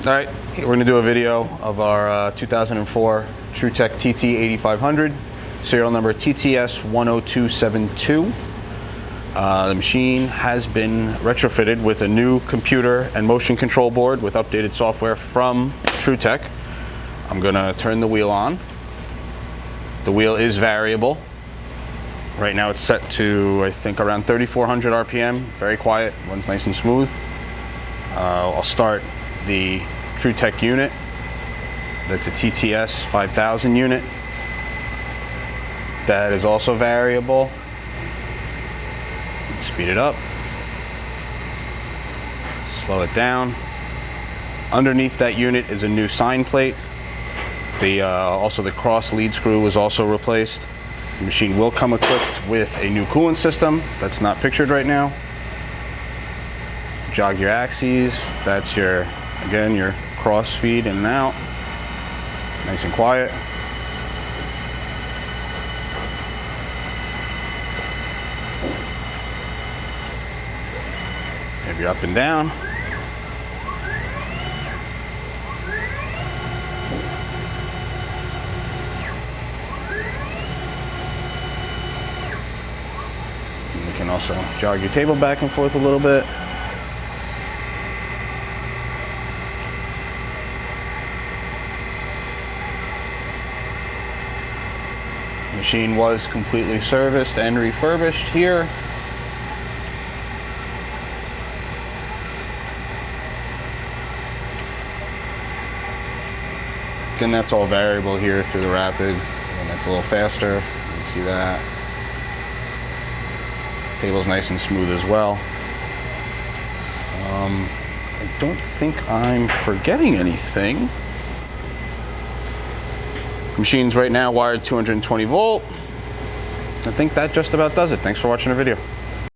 All right, we're going to do a video of our 2004 TruTech TT9500, serial number TTS10272. The machine has been retrofitted with a new computer and motion control board with updated software from Tru Tech. I'm going to turn the wheel on. The wheel is variable. Right now it's set to, I think, around 3,400 RPM. Very quiet, runs nice and smooth. I'll start the Tru Tech unit. That's a TTS 5000 unit. That is also variable. Speed it up. Slow it down. Underneath that unit is a new sign plate. Also the cross lead screw was also replaced. The machine will come equipped with a new coolant system that's not pictured right now. Jog your axes. That's your cross feed in and out. Nice and quiet. Maybe up and down. And you can also jog your table back and forth a little bit. The machine was completely serviced and refurbished here. Again, that's all variable here through the rapid, and that's a little faster. You can see that. Table's nice and smooth as well. I don't think I'm forgetting anything. Machine's right now wired 220 volt. I think that just about does it. Thanks for watching the video.